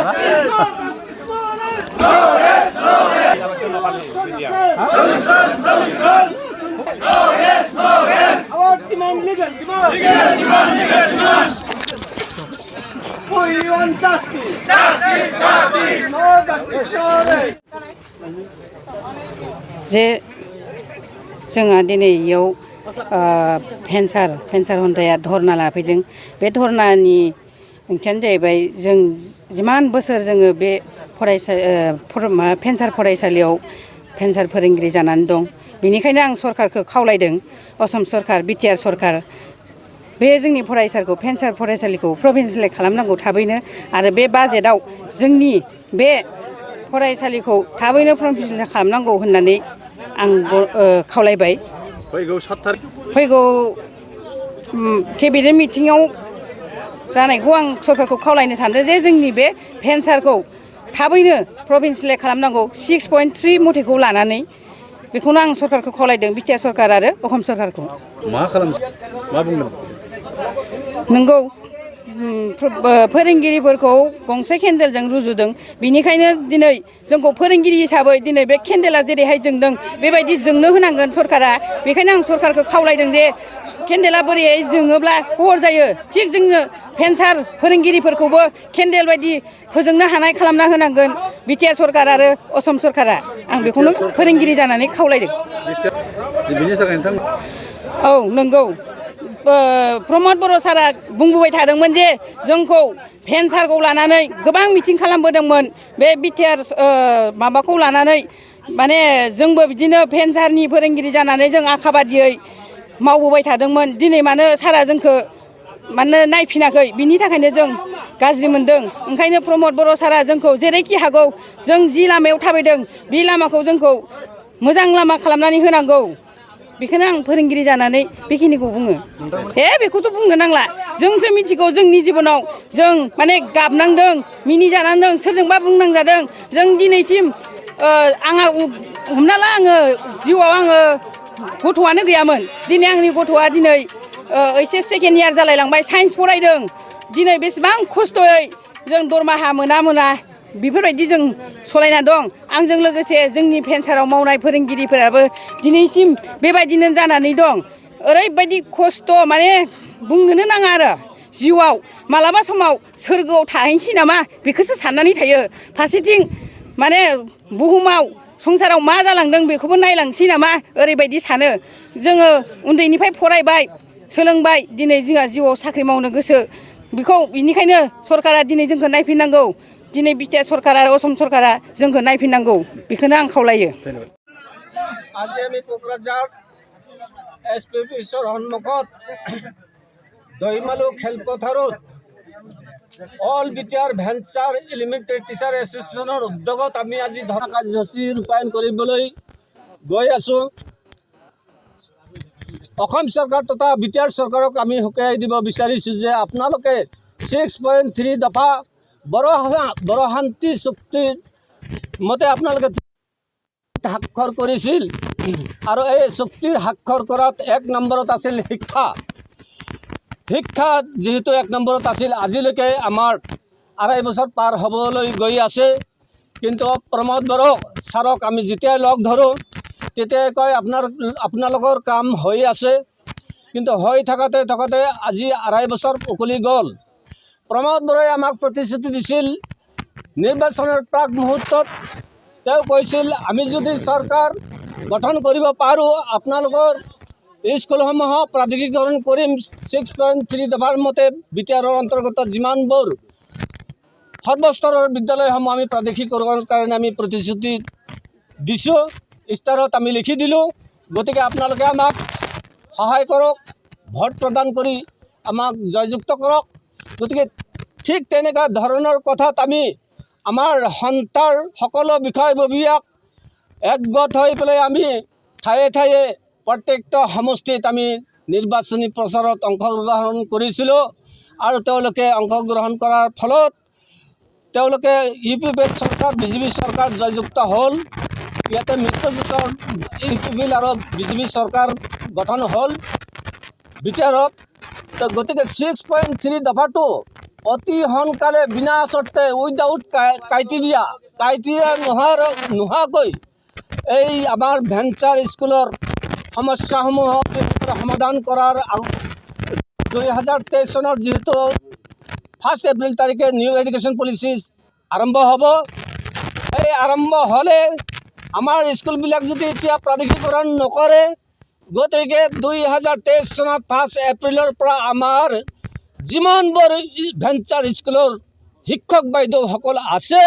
We want justice. Justice, justice. No justice, no right. जे जोंहा दिनै इयाव भेन्सार हन्थाया धरना लाफैदों। बे धरनानि ओंथियानो जाहैबाय जों जिमान बोसोर जोङो बे भेन्सार फरायसालियाव भेन्सार फोरोंगिरि जानानै दं। बेनिखायनो आं सरकारखौ खावलायदों, असम सरकार, बिटिआर सरकार, बे जोंनि फरायसालिखौ भेन्सार फरायसालिखौ प्रभिन्सियेलाइज खालामनांगौ थाबैनो, आरो बे बाजेटआव जोंनि बे फरायसालिखौ थाबैनो प्रभिन्सियेलाइज खालामनांगौ होननानै आं खावलायबाय। फैगौ केबिनेट मिटिङाव जानायखौ आं सरकारखौ खावलायनो सानदों जे जोंनि बे भेन्सारखौ थाबैनो प्रभिन्सियेलाइज खालामनांगौ 6.3 मथेखौ लानानै। बेखौनो आं सरकारखौ खावलायदों, बिटिआर सरकार आरो असम सरकारखौ। मा बुंदों? नंगौ, फोरोंगिरिफोरखौ गंसे केन्देलजों रुजुदों। बिनिखायनो दिनै जोंखौ फोरोंगिरि हिसाबै दिनै बे केन्देला जेरैहाय जोंदों बेबायदि जोंनो होनांगोन सरकारा। बेखायनो आं सरकारखौ खावलायदों जे केन्देला बोरैहाय जोङोब्ला हर जायो, थिग जोंनो भेन्सार फोरोंगिरिफोरखौबो केन्देल बायदि फोजोंनो हानाय खालामना होनांगोन बिटिआर सरकार आरो असम सरकारा। आं बेखौनो फोरोंगिरि जानानै खावलायदों। औ नंगौ, रम'द बर'आ सारा बुंबोबाय थादोंमोन जे जोंखौ भेन्सारखौ लानानै गोबां मिटिं खालामबोदोंमोन। बे बिटिआर माबाखौ लानानै माने जोंबो बिदिनो भेन्सारनि फोरोंगिरि जानानै जों आखा बादियै मावबोबाय थादोंमोन। दिनै मानो सारा जोंखौ मानो नायफिनाखै, बिनि थाखायनो जों गाज्रि मोनदों। ओंखायनो रम'द बर' सारा जोंखौ जेरैखि हागौ जों जि लामायाव थाबायदों बे लामाखौ जोंखौ मोजां लामा खालामनानै होनांगौ। बेखौनो आं फोरोंगिरि जानानै बेखिनिखौ बुङो। बेखौथ' बुंनो नांला, जोंसो मिथिगौ जोंनि जिबनाव जों माने गाबनांदों, मिनिजानांदों, सोरजोंबा बुंनांजादों। जों दिनैसिम आंहा हमना ला आङो जिउआव आङो गथ'आनो गैयामोन। दिनै आंनि गथ'आ दिनै ओइचएस सेकेन्ड इयार जालायलांबाय, साइन्स फरायदों। दिनै बेसेबां खस्थ'यै जों दरमाहा मोना बेफोरबायदि जों सलायना दं। आंजों लोगोसे जोंनि भेन्साराव मावनाय फोरोंगिरिफोराबो दिनैसिम बेबायदिनो जानानै दं। ओरैबायदि खस्थ' माने बुंनोनो नाङा आरो। जिउआव मालाबा समाव सोरगोआव थाहैनोसै नामा बेखौसो साननानै थायो। फारसेथिं माने बुहुमाव संसाराव मा जालांदों बेखौबो नायलांसै नामा ओरैबायदि सानो। जोङो उन्दैनिफ्राय फरायबाय, सोलोंबाय, दिनै जोंहा जिउआव साख्रि मावनो गोसो। बिनिखायनो सरकारा दिनै जोंखौ नायफिननांगौ। दिनै बिटिआर सरकार आरो असम सरकारा जोंखौ नायफिननांगौ, बेखौनो आं खावलायो। আজি আমি কোকৰাঝাৰ এছপিপি সন্মুখত দৈমালু খেলপথাৰত all BTR venture elementary teacher এছ'চিয়েশ্যনৰ উদ্যোগত আমি আজি ধৰ্ণা কাৰ্যসূচী ৰূপায়ণ কৰিবলৈ গৈ আছোঁ। অসম চৰকাৰ তথা বিটিআৰ চৰকাৰক আমি সকীয়াই দিব বিচাৰিছোঁ যে আপোনালোকে 6.3 দফা বড়োশান্তি চুক্তিৰ মতে আপোনালোকে স্বাক্ষৰ কৰিছিল, আৰু এই চুক্তিৰ স্বাক্ষৰ কৰাত 1 নম্বৰত আছিল শিক্ষা। যিহেতু 1 নম্বৰত আছিল, আজিলৈকে আমাৰ 2.5 বছৰ পাৰ হ'বলৈ গৈ আছে। কিন্তু ৰম'দ বৰ'া ছাৰক আমি যেতিয়াই লগ ধৰোঁ তেতিয়াই কয় আপোনালোকৰ কাম হৈ আছে। কিন্তু হৈ থাকোঁতে আজি 2.5 বছৰ উকলি গ'ল। ৰম'দ বৰ'াই আমাক প্ৰতিশ্ৰুতি দিছিল নিৰ্বাচনৰ প্ৰাক মুহূৰ্তত। তেওঁ কৈছিল আমি যদি চৰকাৰ গঠন কৰিব পাৰোঁ আপোনালোকৰ স্কুলসমূহক প্ৰাধিকৰণ কৰিম। 6.3 দফাৰ মতে বিটিআৰৰ অন্তৰ্গত যিমানবোৰ সৰ্বস্তৰৰ বিদ্যালয়সমূহ আমি প্ৰাধিকৰণৰ কাৰণে আমি প্ৰতিশ্ৰুতি দিছোঁ, ইষ্টাৰত আমি লিখি দিলোঁ। গতিকে আপোনালোকে আমাক সহায় কৰক, ভোট প্ৰদান কৰি আমাক জয়যুক্ত কৰক। গতিকে ঠিক তেনেকুৱা ধৰণৰ কথাত আমি আমাৰ সন্থাৰ সকলো বিষয়ববীয়াক একগোট হৈ পেলাই আমি ঠায়ে প্ৰত্যেকটা সমষ্টিত আমি নিৰ্বাচনী প্ৰচাৰত অংশগ্ৰহণ কৰিছিলোঁ। আৰু তেওঁলোকে অংশগ্ৰহণ কৰাৰ ফলত তেওঁলোকে ইউপিপি চৰকাৰ, বিজেপি চৰকাৰ জয়যুক্ত হ'ল। ইয়াতে মিত্ৰজোঁটৰ ইউপিপি আৰু বিজেপি চৰকাৰ গঠন হ'ল বিটিআৰত। গতিকে 6.3 দফাটো অতি সোনকালে বিনা চৰ্তে উইদাউট ক্ৰাইটেৰিয়া নোহোৱাকৈ এই আমাৰ ভেঞ্চাৰ স্কুলৰ সমস্যাসমূহ সমাধান কৰাৰ 2023 চনৰ যিহেতু 1 এপ্ৰিল তাৰিখে নিউ এডুকেশ্যন পলিচি আৰম্ভ হ'ব। এই আৰম্ভ হ'লে আমাৰ স্কুলবিলাক যদি এতিয়া প্ৰাদেশিকৰণ নকৰে, গতিকে 2023 চনত 1 এপ্ৰিলৰ পৰা আমাৰ যিমানবোৰ ভেঞ্চাৰ স্কুলৰ শিক্ষক বাইদেউসকল আছে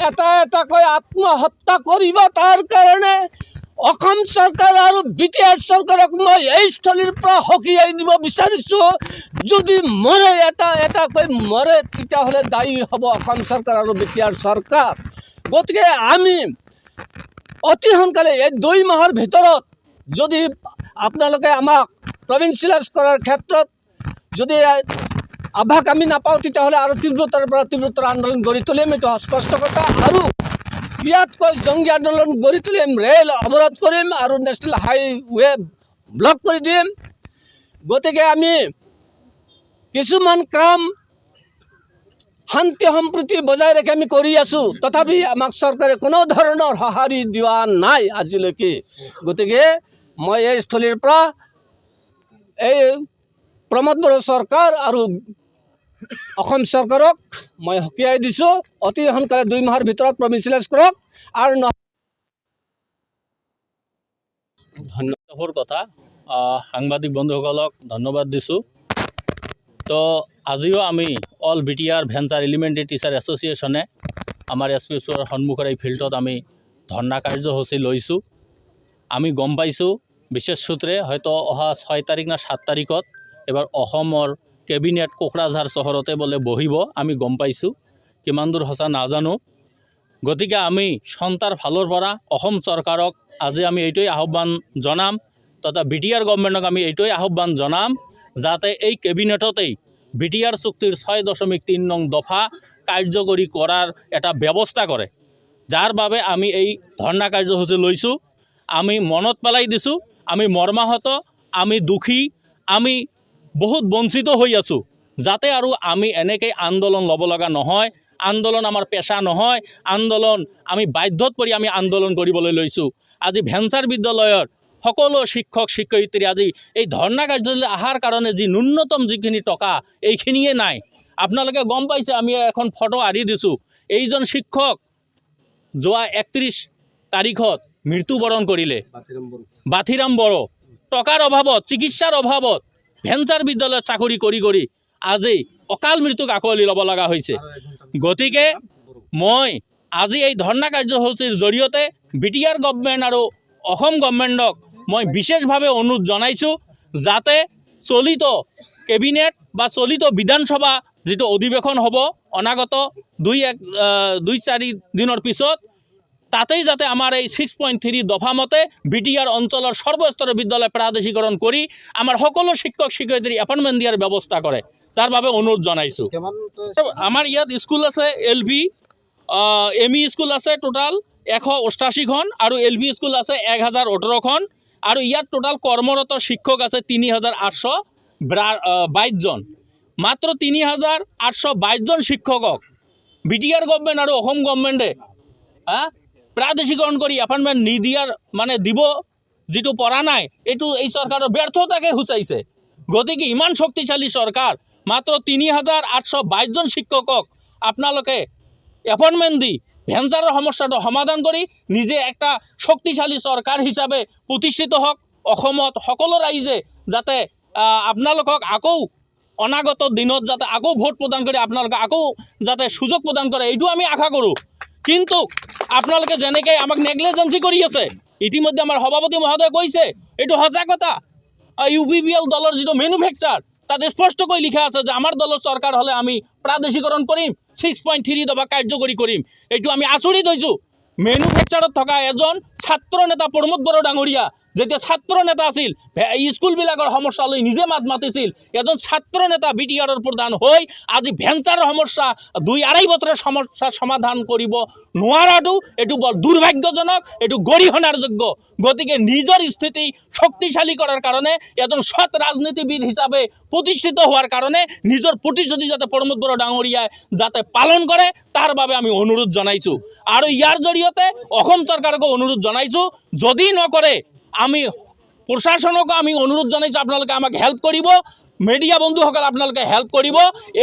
এটা এটাকৈ আত্মহত্যা কৰিব। তাৰ কাৰণে অসম চৰকাৰ আৰু BTR চৰকাৰক মই এই স্থলীৰ পৰা সকীয়াই দিব বিচাৰিছোঁ। যদি মৰে এটাকৈ মৰে, তেতিয়াহ'লে দায়ী হ'ব অসম চৰকাৰ আৰু BTR চৰকাৰ। গতিকে আমি অতি সোনকালে এই 2 মাহৰ ভিতৰত যদি আপোনালোকে আমাক প্ৰভিন্সিয়েলাইজ কৰাৰ ক্ষেত্ৰত যদি আভাস আমি নাপাওঁ, তেতিয়াহ'লে আৰু তীব্ৰতাৰ পৰা তীব্ৰতৰ আন্দোলন গঢ়ি তুলিম। এইটো স্পষ্ট কথা। আৰু ইয়াতকৈ জংগী আন্দোলন গঢ়ি তুলিম, ৰেল অৱৰোধ কৰিম আৰু নেশ্যনেল হাইৱে ব্লক কৰি দিম। গতিকে আমি কিছুমান কাম শান্তি সম্প্ৰীতি বজাই ৰাখি আমি কৰি আছোঁ, তথাপি আমাক চৰকাৰে কোনো ধৰণৰ সঁহাৰি দিয়া নাই আজিলৈকে। গতিকে মই এই স্থলীৰ পৰা এই ৰম'দ বৰ'आ চৰকাৰ আৰু অসম চৰকাৰক মই সকীয়াই দিছোঁ, অতি সোনকালে 2 মাহৰ ভিতৰত প্ৰভিন্সিয়েলাইজ কৰক। আৰু ধন্যবাদ কথা সাংবাদিক বন্ধুসকলক ধন্যবাদ দিছোঁ। তো আজিও আমি all BTR venture elementary teacher এছ'চিয়েশ্যনে আমাৰ SP স্কুলৰ সন্মুখৰ এই ফিল্ডত আমি ধৰ্ণা কাৰ্যসূচী লৈছোঁ। আমি গম পাইছোঁ বিশেষ সূত্ৰে হয়তো অহা 6 তাৰিখ না 7 তাৰিখত এবাৰ অসমৰ কেবিনেট কোকৰাঝাৰ চহৰতে বোলে বহিব। আমি গম পাইছোঁ, কিমান দূৰ সঁচা নাজানো। গতিকে আমি সন্তাৰ ফালৰ পৰা অসম চৰকাৰক আজি আমি এইটোৱে আহ্বান জনাম, তথা BTR গভৰ্ণমেণ্টক আমি এইটোৱে আহ্বান জনাম, যাতে এই কেবিনেটতেই BTR চুক্তিৰ 6.3 নং দফা কাৰ্যকৰী কৰাৰ এটা ব্যৱস্থা কৰে, যাৰ বাবে আমি এই ধৰ্ণা কাৰ্যসূচী লৈছোঁ। আমি মনত পেলাই দিছোঁ, আমি মৰ্মাহত, আমি দুখী, আমি বহুত বঞ্চিত হৈ আছোঁ। যাতে আৰু আমি এনেকৈ আন্দোলন ল'ব লগা নহয়, আন্দোলন আমাৰ পেচা নহয়, আন্দোলন আমি বাধ্যত পৰি আমি আন্দোলন কৰিবলৈ লৈছোঁ। আজি ভেঞ্চাৰ বিদ্যালয়ৰ সকলো শিক্ষক শিক্ষয়িত্ৰী আজি এই ধৰ্ণা কাৰ্যসূচীলৈ অহাৰ কাৰণে যি ন্যূনতম যিখিনি টকা এইখিনিয়ে নাই। আপোনালোকে গম পাইছে, আমি এখন ফটো আঁৰি দিছোঁ। এইজন শিক্ষক যোৱা 31 তাৰিখত মৃত্যুবৰণ কৰিলে, বাথিৰাম বড়ো। টকাৰ অভাৱত, চিকিৎসাৰ অভাৱত ভেঞ্চাৰ বিদ্যালয়ত চাকৰি কৰি আজি অকাল মৃত্যুক আঁকোৱালি ল'ব লগা হৈছে। গতিকে মই আজি এই ধৰ্ণা কাৰ্যসূচীৰ জৰিয়তে BTR গভৰ্ণমেণ্ট আৰু অসম গভৰ্ণমেণ্টক মই বিশেষভাৱে অনুৰোধ জনাইছোঁ, যাতে চলিত কেবিনেট বা চলিত বিধানসভা যিটো অধিৱেশন হ'ব অনাগত 2-4 দিনৰ পিছত, তাতেই যাতে আমাৰ এই 6.3 দফা মতে BTR অঞ্চলৰ সৰ্বস্তৰৰ বিদ্যালয় প্ৰাদেশিকৰণ কৰি আমাৰ সকলো শিক্ষক শিক্ষয়িত্ৰী এপইণ্টমেণ্ট দিয়াৰ ব্যৱস্থা কৰে, তাৰ বাবে অনুৰোধ জনাইছোঁ। আমাৰ ইয়াত স্কুল আছে LP, ME স্কুল আছে টোটাল 188খন আৰু LP স্কুল আছে 1018খন, আৰু ইয়াত টোটাল কৰ্মৰত শিক্ষক আছে 3822 জন। মাত্ৰ 3822 জন শিক্ষকক BTR গভৰ্ণমেণ্ট আৰু অসম গভৰ্ণমেণ্টে প্ৰাদেশিকৰণ কৰি এপইণ্টমেণ্ট নিদিয়াৰ মানে দিব যিটো পৰা নাই, এইটো এই চৰকাৰৰ ব্যৰ্থতাকে সূচাইছে। গতিকে ইমান শক্তিশালী চৰকাৰ, মাত্ৰ 3822 জন শিক্ষকক আপোনালোকে এপইণ্টমেণ্ট দি ভেঞ্চাৰৰ সমস্যাটো সমাধান কৰি নিজে একটা শক্তিশালী চৰকাৰ হিচাপে প্ৰতিষ্ঠিত হওক। অসমত সকলো ৰাইজে যাতে আপোনালোকক আকৌ অনাগত দিনত যাতে আকৌ ভোট প্ৰদান কৰি আপোনালোকে আকৌ যাতে সুযোগ প্ৰদান কৰে, এইটো আমি আশা কৰোঁ। কিন্তু আপোনালোকে যেনেকৈ আমাক নেগলিজেঞ্চি কৰি আছে, ইতিমধ্যে আমাৰ সভাপতি মহোদয়ে কৈছে, এইটো সঁচা কথা। UPPL দলৰ যিটো মেনুফেকচাৰ, তাত স্পষ্টকৈ লিখা আছে যে আমাৰ দলৰ চৰকাৰ হ'লে আমি প্ৰাদেশিকৰণ কৰিম, 6.3 দফা কাৰ্যকৰী কৰিম। এইটো আমি আচৰিত হৈছোঁ। মেনুফেকচাৰত থকা এজন ছাত্ৰ নেতা ৰম'দ বৰ'आ ডাঙৰীয়া, যেতিয়া ছাত্ৰ নেতা আছিল স্কুলবিলাকৰ সমস্যা লৈ নিজে মাত মাতিছিল এজন ছাত্ৰ নেতা বিটিআৰৰ প্ৰধান হৈ আজি ভেঞ্চাৰৰ সমস্যা 2-2.5 বছৰৰ সমস্যা সমাধান কৰিব নোৱাৰাটো এইটো বৰ দুৰ্ভাগ্যজনক, এইটো গৰিহণাৰ যোগ্য। গতিকে নিজৰ স্থিতি শক্তিশালী কৰাৰ কাৰণে এজন সৎ ৰাজনীতিবিদ হিচাপে প্ৰতিষ্ঠিত হোৱাৰ কাৰণে নিজৰ প্ৰতিশ্ৰুতি যাতে প্ৰমোদ বড়া ডাঙৰীয়াই যাতে পালন কৰে তাৰ বাবে আমি অনুৰোধ জনাইছোঁ। আৰু ইয়াৰ জৰিয়তে অসম চৰকাৰকো অনুৰোধ জনাইছোঁ, যদি নকৰে আমি প্ৰশাসনকো আমি অনুৰোধ জনাইছোঁ আপোনালোকে আমাক হেল্প কৰিব, মিডিয়া বন্ধুসকল আপোনালোকে হেল্প কৰিব।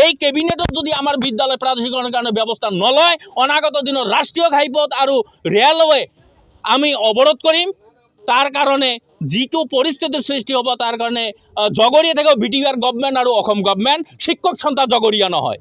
এই কেবিনেটত যদি আমাৰ বিদ্যালয় প্ৰাধিকৰণৰ কাৰণে ব্যৱস্থা নলয় অনাগত দিনত ৰাষ্ট্ৰীয় ঘাইপথ আৰু ৰেলৱে আমি অৱৰোধ কৰিম। তাৰ কাৰণে যিটো পৰিস্থিতিৰ সৃষ্টি হ'ব তাৰ কাৰণে জগৰীয়া থাকিব বিটিআৰ গভৰ্ণমেণ্ট আৰু অসম গভৰ্ণমেণ্ট, শিক্ষক সন্থা জগৰীয়া নহয়।